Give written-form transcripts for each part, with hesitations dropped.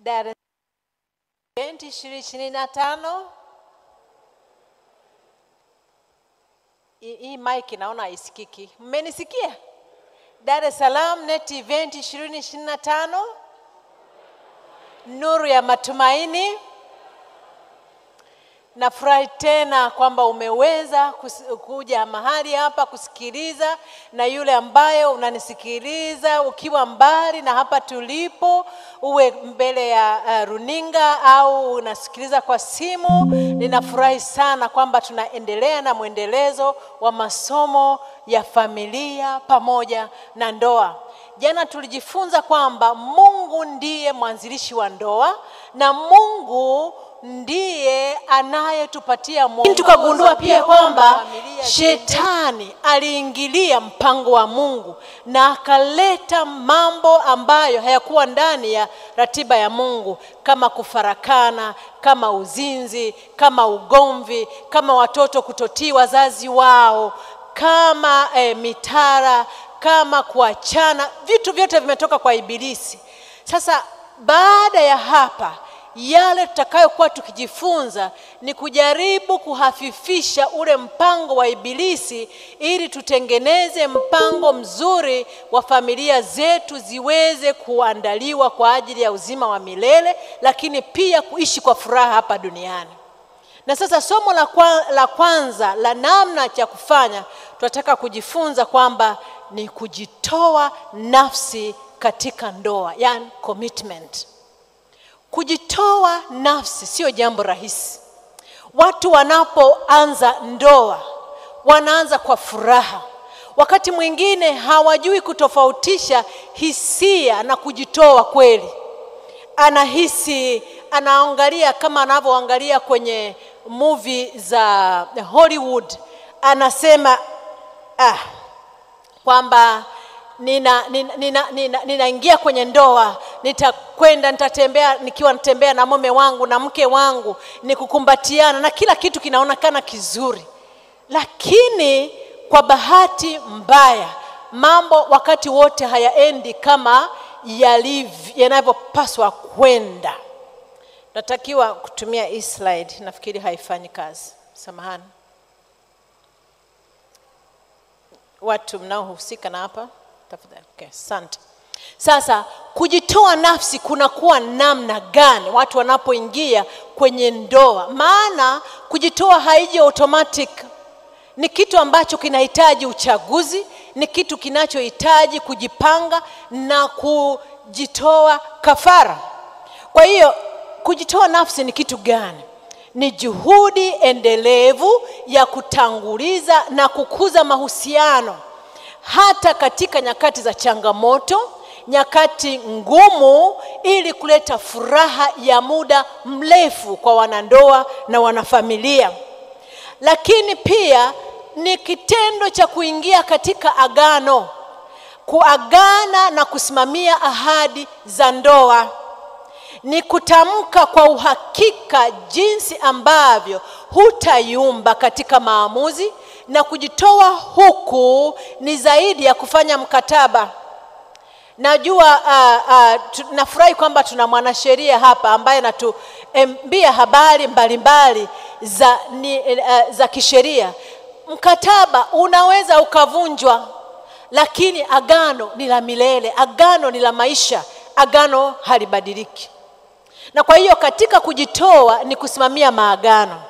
Dar es Salaam 2025. Hii mic naona haisikiki. Mmenisikia? Dar es Salaam Net Event 2025. Nuru ya matumaini. Nafurahi tena kwamba umeweza kuja mahali hapa kusikiliza, na yule ambaye unanisikiliza ukiwa mbali na hapa tulipo, uwe mbele ya runinga au unasikiliza kwa simu, ninafurahi sana kwamba tunaendelea na mwendelezo wa masomo ya familia pamoja na ndoa. Jana tulijifunza kwamba Mungu ndiye mwanzilishi wa ndoa na Mungu ndiye anayetupatia mwongozo. Tukagundua pia kwamba shetani aliingilia mpango wa Mungu na akaleta mambo ambayo hayakuwa ndani ya ratiba ya Mungu, kama kufarakana, kama uzinzi, kama ugomvi, kama watoto kutotii wazazi wao, kama mitara, kama kuachana. Vitu vyote vimetoka kwa Ibilisi. Sasa baada ya hapa, yale tutakayokuwa tukijifunza ni kujaribu kuhafifisha ule mpango wa Ibilisi ili tutengeneze mpango mzuri wa familia zetu ziweze kuandaliwa kwa ajili ya uzima wa milele, lakini pia kuishi kwa furaha hapa duniani. Na sasa somo la kwanza la namna ya kufanya, tunataka kujifunza kwamba ni kujitoa nafsi katika ndoa, yani commitment. Kujitoa nafsi sio jambo rahisi. Watu wanapoanza ndoa wanaanza kwa furaha. Wakati mwingine hawajui kutofautisha hisia na kujitoa kweli. Anahisi, anaangalia kama anavyoangalia kwenye movie za Hollywood, anasema kwamba ninaingia kwenye ndoa, nitatembea nikiwa natembea na mume wangu na mke wangu, nikukumbatiana na kila kitu kinaonekana kizuri. Lakini kwa bahati mbaya mambo wakati wote hayaendi kama yanavyopaswa kwenda. Natakiwa kutumia hii slide, nafikiri haifanyi kazi. Samahani. Watu mnaohusika na hapa, tafadhali. Okay, asante. Sasa kujitoa nafsi kunakuwa namna gani watu wanapoingia kwenye ndoa? Maana kujitoa haiji automatic. Ni kitu ambacho kinahitaji uchaguzi, ni kitu kinachohitaji kujipanga na kujitoa kafara. Kwa hiyo kujitoa nafsi ni kitu gani? Ni juhudi endelevu ya kutanguliza na kukuza mahusiano hata katika nyakati za changamoto, nyakati ngumu, ili kuleta furaha ya muda mrefu kwa wanandoa na wanafamilia. Lakini pia ni kitendo cha kuingia katika agano, kuagana na kusimamia ahadi za ndoa. Ni kutamka kwa uhakika jinsi ambavyo hutayumba katika maamuzi, na kujitoa huku ni zaidi ya kufanya mkataba. Najua nafurahi kwamba tuna mwanasheria hapa ambaye anatuambia habari mbalimbali za kisheria. Mkataba unaweza ukavunjwa, lakini agano ni la milele, agano ni la maisha, agano halibadiliki. Na kwa hiyo katika kujitoa ni kusimamia maagano.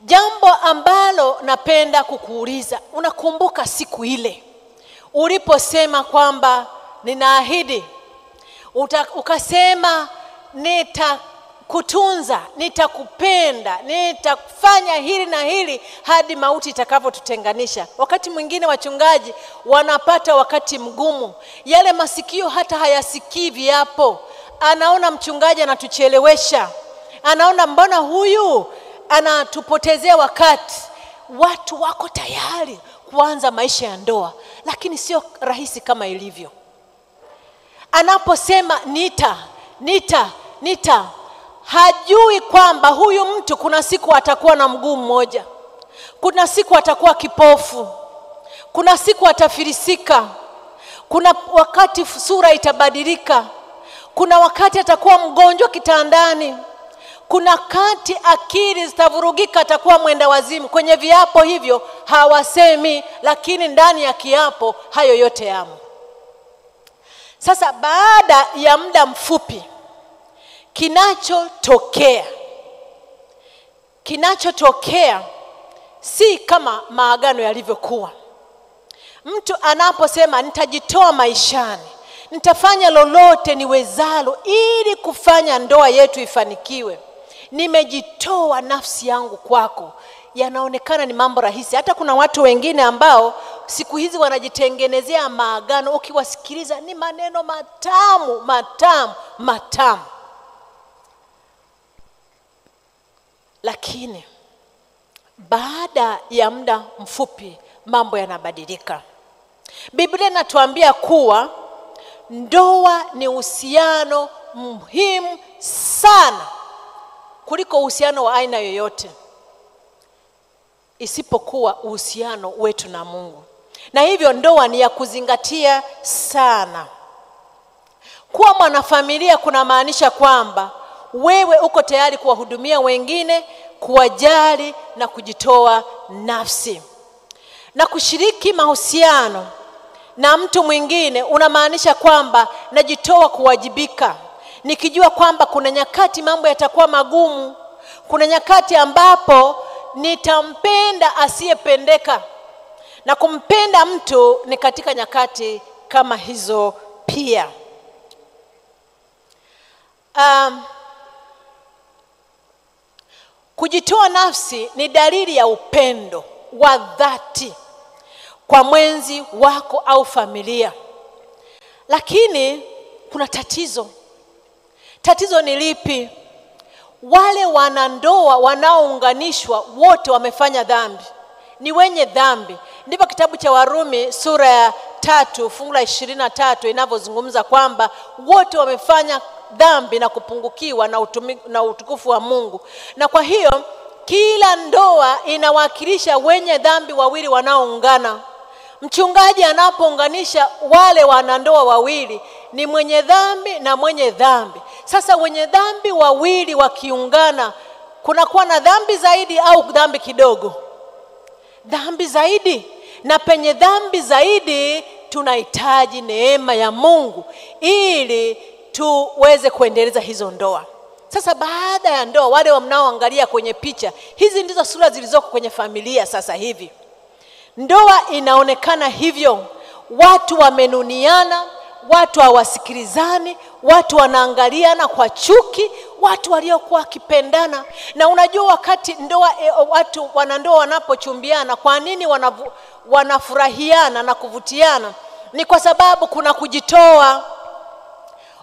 Jambo ambalo napenda kukuuliza, unakumbuka siku ile uliposema kwamba ninaahidi, ukasema nitakutunza, nitakupenda, nitakufanya hili na hili hadi mauti itakavyotutenganisha? Wakati mwingine wachungaji wanapata wakati mgumu, yale masikio hata hayasikii viapo. Anaona mchungaji anatuchelewesha, anaona mbona huyu anatupotezea wakati. Watu wako tayari kuanza maisha ya ndoa, lakini sio rahisi kama ilivyo. Anaposema nita, hajui kwamba huyu mtu kuna siku atakuwa na mguu mmoja, kuna siku atakuwa kipofu, kuna siku atafilisika, kuna wakati sura itabadilika, Kuna wakati atakuwa mgonjwa kitandani. Kuna wakati akili zitavurugika, atakuwa mwenda wazimu. Kwenye viapo hivyo hawasemi, lakini ndani ya kiapo hayo yote yamo. Sasa baada ya muda mfupi, kinachotokea si kama maagano yalivyokuwa. Mtu anaposema nitajitoa maishani, nitafanya lolote niwezalo ili kufanya ndoa yetu ifanikiwe, nimejitoa nafsi yangu kwako, yanaonekana ni mambo rahisi. Hata kuna watu wengine ambao siku hizi wanajitengenezea maagano, ukiwasikiliza ni maneno matamu. Lakini baada ya muda mfupi mambo yanabadilika. Biblia inatuambia kuwa ndoa ni uhusiano muhimu sana kuliko uhusiano wa aina yoyote, isipokuwa uhusiano wetu na Mungu. Na hivyo ndoa ni ya kuzingatia sana. Kuwa mwanafamilia kuna maanisha kwamba wewe uko tayari kuwahudumia wengine, kuwajali na kujitoa nafsi. Na kushiriki mahusiano na mtu mwingine unamaanisha kwamba najitoa kuwajibika, nikijua kwamba kuna nyakati mambo yatakuwa magumu, kuna nyakati ambapo nitampenda asiyependeka, na kumpenda mtu ni katika nyakati kama hizo pia. Kujitoa nafsi ni dalili ya upendo wa dhati kwa mwenzi wako au familia. Lakini kuna tatizo. Tatizo ni lipi? Wale wanandoa wanaounganishwa wote wamefanya dhambi, ni wenye dhambi. Ndipo kitabu cha Warumi sura ya 3 fungu la 23 inavyozungumza kwamba wote wamefanya dhambi na kupungukiwa na utukufu wa Mungu. Na kwa hiyo kila ndoa inawakilisha wenye dhambi wawili wanaoungana. Mchungaji anapounganisha wale wanandoa wawili, ni mwenye dhambi na mwenye dhambi. Sasa wenye dhambi wawili wakiungana, kunakuwa na dhambi zaidi au dhambi kidogo? Dhambi zaidi. Na penye dhambi zaidi tunahitaji neema ya Mungu ili tuweze kuendeleza hizo ndoa. Sasa baada ya ndoa, wale mnaoangalia kwenye picha, hizi ndizo sura zilizoko kwenye familia sasa hivi. Ndoa inaonekana hivyo. Watu wamenuniana, watu hawasikilizani, watu wanaangaliana kwa chuki, watu waliokuwa wakipendana. Na unajua wakati ndoa watu wanandoa wanapochumbiana, kwa nini wanafurahiana na kuvutiana? Ni kwa sababu kuna kujitoa.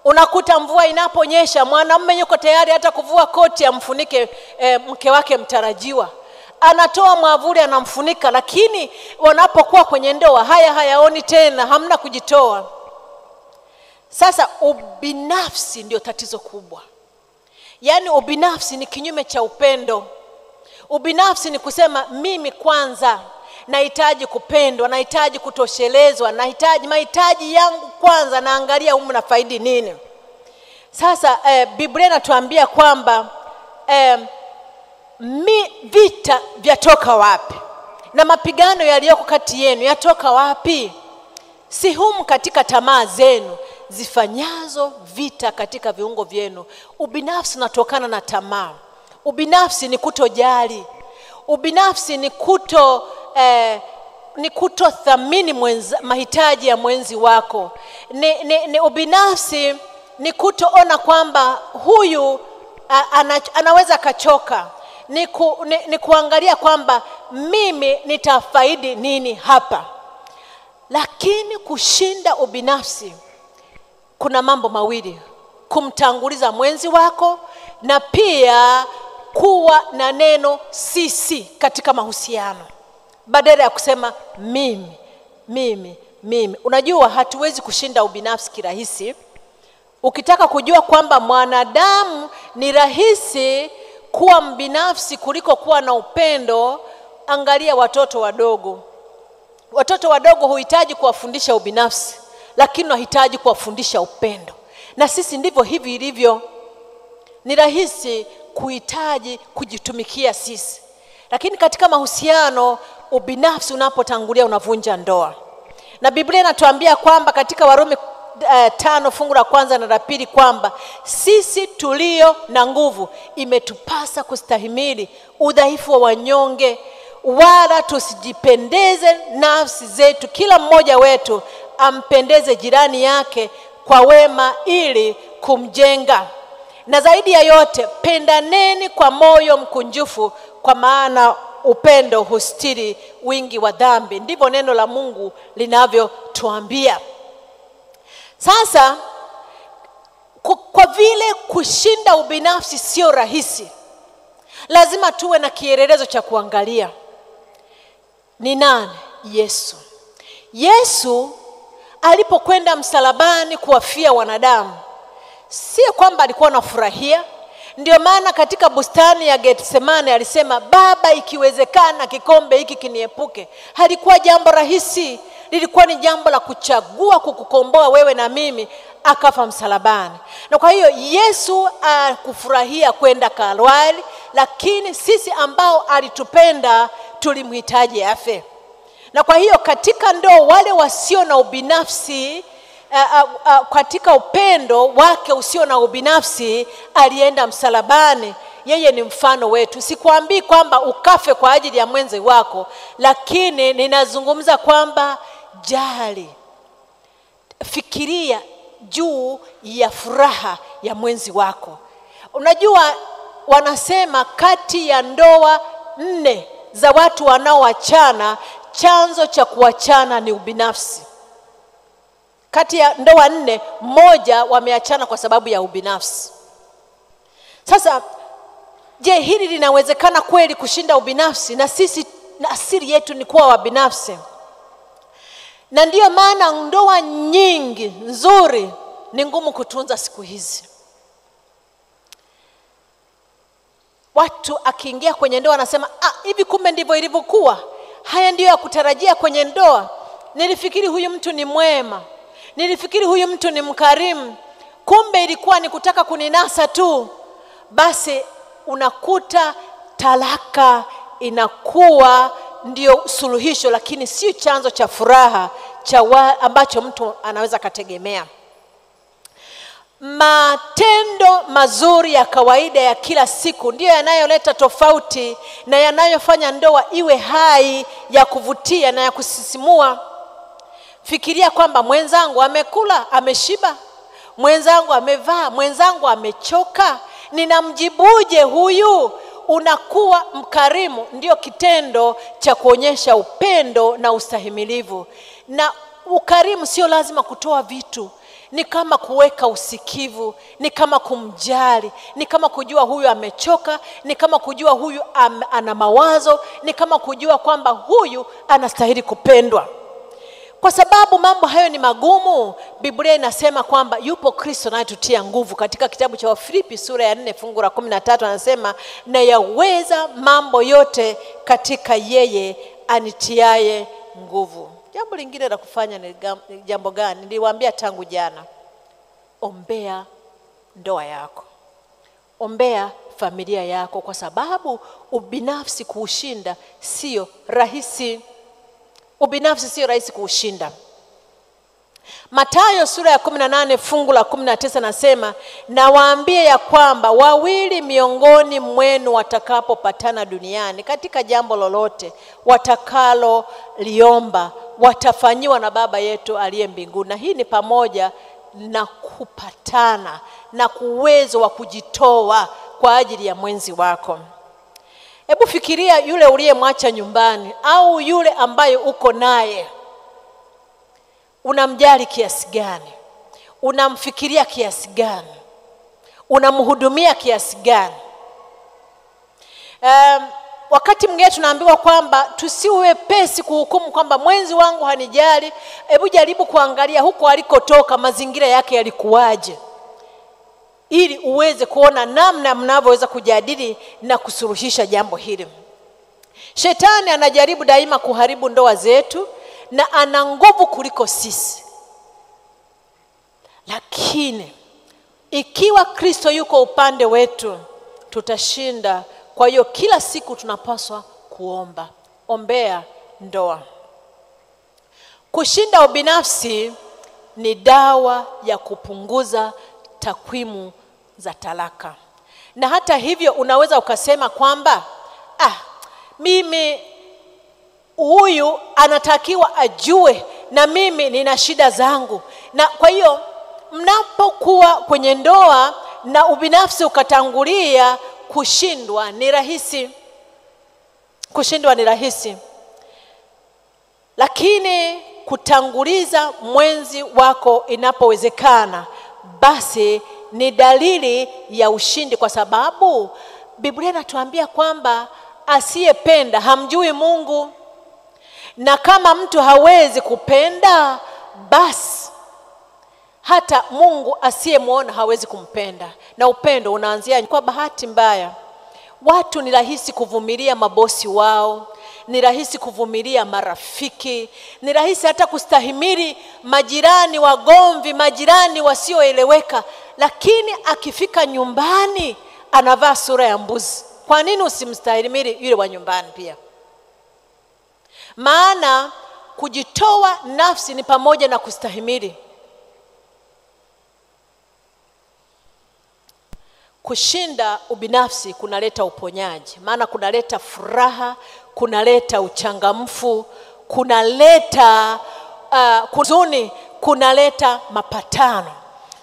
Unakuta mvua inaponyesha, mwanamume yuko tayari hata kuvua koti amfunike mke wake mtarajiwa. Anatoa mwavuli anamfunika. Lakini wanapokuwa kwenye ndoa hayaoni tena, hamna kujitoa. Sasa ubinafsi ndio tatizo kubwa. Yaani ubinafsi ni kinyume cha upendo. Ubinafsi ni kusema mimi kwanza, nahitaji kupendwa, nahitaji kutoshelezwa, nahitaji mahitaji yangu kwanza, naangalia humu na faidi nini. Sasa Biblia inatuambia kwamba vita vyatoka wapi? Na mapigano yaliyoko kati yenu yatoka wapi? Si humu katika tamaa zenu zifanyazo vita katika viungo vyenu. Ubinafsi unatokana na tamaa. Ubinafsi ni kutojali. Ubinafsi ni kutothamini mahitaji ya mwenzi wako. Ubinafsi ni kutoona kwamba huyu anaweza kachoka. Ni kuangalia kwamba mimi nitafaidi nini hapa. Lakini kushinda ubinafsi kuna mambo mawili: kumtanguliza mwenzi wako, na pia kuwa na neno sisi katika mahusiano, badala ya kusema mimi. Unajua hatuwezi kushinda ubinafsi kirahisi. Ukitaka kujua kwamba mwanadamu ni rahisi kuwa mbinafsi kuliko kuwa na upendo, angalia watoto wadogo. Watoto wadogo huhitaji kuwafundisha ubinafsi, lakini wanahitaji kuwafundisha upendo. Na sisi ndivyo hivi ilivyo. Ni rahisi kuhitaji kujitumikia sisi. Lakini katika mahusiano, ubinafsi unapotangulia unavunja ndoa. Na Biblia inatuambia kwamba katika Warumi 5 fungu la 1 na la 2 kwamba sisi tulio na nguvu imetupasa kustahimili udhaifu wa wanyonge, wala tusijipendeze nafsi zetu. Kila mmoja wetu ampendeze jirani yake kwa wema ili kumjenga. Na zaidi ya yote, pendaneni kwa moyo mkunjufu, kwa maana upendo hustiri wingi wa dhambi. Ndivyo neno la Mungu linavyotuambia. Sasa kwa vile kushinda ubinafsi sio rahisi, lazima tuwe na kielelezo cha kuangalia. Ni nani? Yesu. Yesu alipokwenda msalabani kuwafia wanadamu, sio kwamba alikuwa anafurahia. Ndio maana katika bustani ya Getsemane alisema, Baba, ikiwezekana kikombe hiki kiniepuke. Halikuwa jambo rahisi, lilikuwa ni jambo la kuchagua kukukomboa wewe na mimi, akafa msalabani. Na kwa hiyo Yesu akufurahia kwenda Kalvari, lakini sisi ambao alitupenda tulimhitaji afe. Na kwa hiyo katika ndoa, wale wasio na ubinafsi, katika upendo wake usio na ubinafsi, alienda msalabani. Yeye ni mfano wetu. Sikuambii kwamba ukafe kwa ajili ya mwenzi wako, lakini ninazungumza kwamba jali, fikiria juu ya furaha ya mwenzi wako. Unajua, wanasema kati ya ndoa 4 za watu wanaoachana, chanzo cha kuachana ni ubinafsi. Kati ya ndoa 4, 1 wameachana kwa sababu ya ubinafsi. Sasa, je, hili linawezekana kweli kushinda ubinafsi? Na sisi na asili yetu ni kuwa wabinafsi. Na ndiyo maana ndoa nyingi nzuri ni ngumu kutunza siku hizi. Watu akiingia kwenye ndoa anasema, hivi kumbe ndivyo ilivyokuwa. Haya ndiyo ya kutarajia kwenye ndoa. Nilifikiri huyu mtu ni mwema. Nilifikiri huyu mtu ni mkarimu. Kumbe ilikuwa ni kutaka kuninasa tu. Basi unakuta talaka inakuwa ndio suluhisho, lakini si chanzo cha furaha ambacho mtu anaweza kategemea. Matendo mazuri ya kawaida ya kila siku ndio yanayoleta tofauti na yanayofanya ndoa iwe hai, ya kuvutia na ya kusisimua. Fikiria kwamba mwenzangu amekula, ameshiba. Mwenzangu amevaa, mwenzangu amechoka. Ninamjibuje huyu? Unakuwa mkarimu. Ndio kitendo cha kuonyesha upendo na ustahimilivu. Na ukarimu sio lazima kutoa vitu. Ni kama kuweka usikivu, ni kama kumjali, ni kama kujua huyu amechoka, ni kama kujua huyu ana mawazo, ni kama kujua kwamba huyu anastahili kupendwa. Kwa sababu mambo hayo ni magumu, Biblia inasema kwamba yupo Kristo anayetutia nguvu. Katika kitabu cha Wafilipi sura ya 4 fungu la 13 anasema, na yaweza mambo yote katika yeye anitiaye nguvu. Jambo lingine la kufanya ni jambo gani? Niliwaambia tangu jana. Ombea ndoa yako. Ombea familia yako, kwa sababu ubinafsi kuushinda sio rahisi. Ubinafsi sio rahisi kuushinda. Mathayo sura ya 18 fungu la 19 nasema, na waambie ya kwamba 2 miongoni mwenu watakapopatana duniani katika jambo lolote watakalo liomba, watafanyiwa na Baba yetu aliye mbinguni. Na hii ni pamoja na kupatana na uwezo wa kujitoa kwa ajili ya mwenzi wako. Hebu fikiria yule uliyemwacha nyumbani, au yule ambaye uko naye. Unamjali kiasi gani? Unamfikiria kiasi gani? Unamhudumia kiasi gani? Wakati mwingine tunaambiwa kwamba tusiwe pesi kuhukumu kwamba mwenzi wangu hanijali. Hebu jaribu kuangalia huko alikotoka, mazingira yake yalikuwaje, ili uweze kuona namna mnavyoweza kujadili na kusuluhisha jambo hili. Shetani anajaribu daima kuharibu ndoa zetu, na ana nguvu kuliko sisi. Lakini Ikiwa Kristo yuko upande wetu, tutashinda. Kwa hiyo kila siku tunapaswa kuomba. Ombea ndoa. Kushinda ubinafsi ni dawa ya kupunguza takwimu za talaka. Na hata hivyo unaweza ukasema kwamba mimi huyu anatakiwa ajue na mimi nina shida zangu. Na kwa hiyo mnapokuwa kwenye ndoa na ubinafsi ukatangulia, kushindwa ni rahisi. Kushindwa ni rahisi. Lakini kutanguliza mwenzi wako inapowezekana, basi ni dalili ya ushindi, kwa sababu Biblia inatuambia kwamba asiyependa hamjui Mungu. Na kama mtu hawezi kupenda, basi hata Mungu asiyemuona hawezi kumpenda. Na upendo unaanzia. Kwa bahati mbaya, watu ni rahisi kuvumilia mabosi wao, ni rahisi kuvumilia marafiki, ni rahisi hata kustahimili majirani wagomvi, majirani wasioeleweka. Lakini akifika nyumbani anavaa sura ya mbuzi. Kwa nini usimstahimili yule wa nyumbani pia? Maana kujitoa nafsi ni pamoja na kustahimili. Kushinda ubinafsi kunaleta uponyaji. Maana kunaleta furaha, kunaleta uchangamfu, kunaleta huzuni, kunaleta mapatano.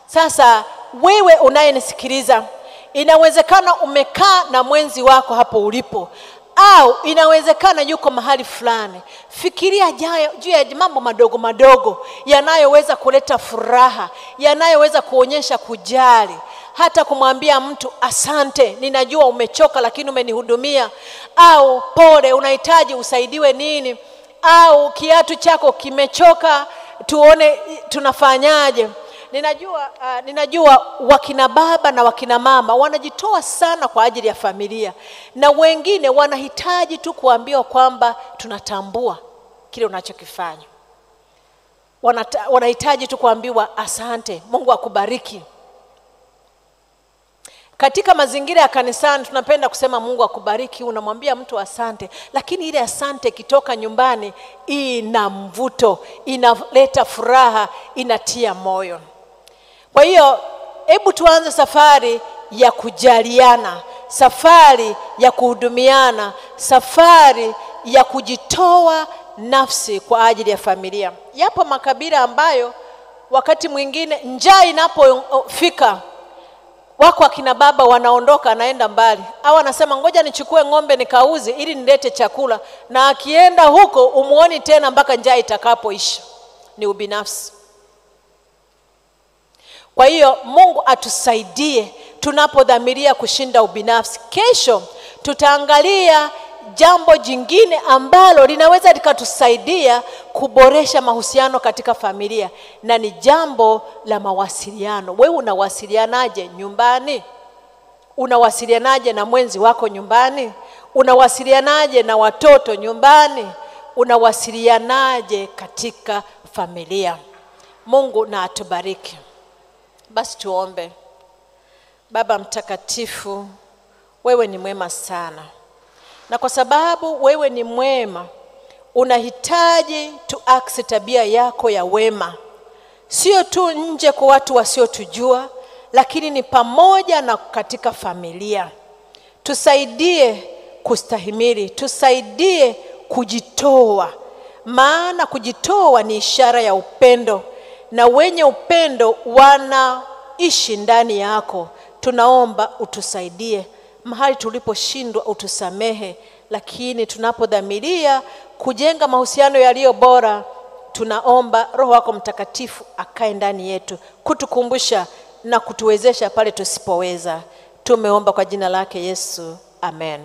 Sasa wewe unayenisikiliza, inawezekana umekaa na mwenzi wako hapo ulipo, au inawezekana yuko mahali fulani. Fikiria juu ya mambo madogo madogo yanayoweza kuleta furaha, yanayoweza kuonyesha kujali. Hata kumwambia mtu asante, ninajua umechoka lakini umenihudumia, au pole, unahitaji usaidiwe nini, au kiatu chako kimechoka, tuone tunafanyaje. Ninajua wakina baba na wakina mama wanajitoa sana kwa ajili ya familia, na wengine wanahitaji tu kuambiwa kwamba tunatambua kile unachokifanya. Wanahitaji tu kuambiwa asante, Mungu akubariki. Katika mazingira ya kanisani tunapenda kusema Mungu akubariki, unamwambia mtu asante, lakini ile asante kitoka nyumbani ina mvuto, inaleta furaha, inatia moyo. Kwa hiyo hebu tuanze safari ya kujaliana, safari ya kuhudumiana, safari ya kujitoa nafsi kwa ajili ya familia. Yapo makabila ambayo wakati mwingine njaa inapofika, wako akina baba wanaondoka, anaenda mbali, au anasema ngoja nichukue ng'ombe nikauze ili nilete chakula, na akienda huko umuoni tena mpaka njaa itakapoisha. Ni ubinafsi. Kwa hiyo Mungu atusaidie tunapodhamiria kushinda ubinafsi. Kesho tutaangalia jambo jingine ambalo linaweza likatusaidia kuboresha mahusiano katika familia, na ni jambo la mawasiliano. Wewe unawasilianaje nyumbani? Unawasilianaje na mwenzi wako nyumbani? Unawasilianaje na watoto nyumbani? Unawasilianaje katika familia? Mungu na atubariki. Basi tuombe. Baba mtakatifu, wewe ni mwema sana. Na kwa sababu wewe ni mwema, unahitaji tuaksi tabia yako ya wema. Sio tu nje kwa watu wasiotujua, lakini ni pamoja na katika familia. Tusaidie kustahimili, tusaidie kujitoa. Maana kujitoa ni ishara ya upendo, na wenye upendo wanaishi ndani yako. Tunaomba utusaidie. Mahali tuliposhindwa utusamehe, lakini tunapodhamiria kujenga mahusiano yaliyo bora, tunaomba Roho wako Mtakatifu akae ndani yetu, kutukumbusha na kutuwezesha pale tusipoweza. Tumeomba kwa jina lake Yesu. Amen.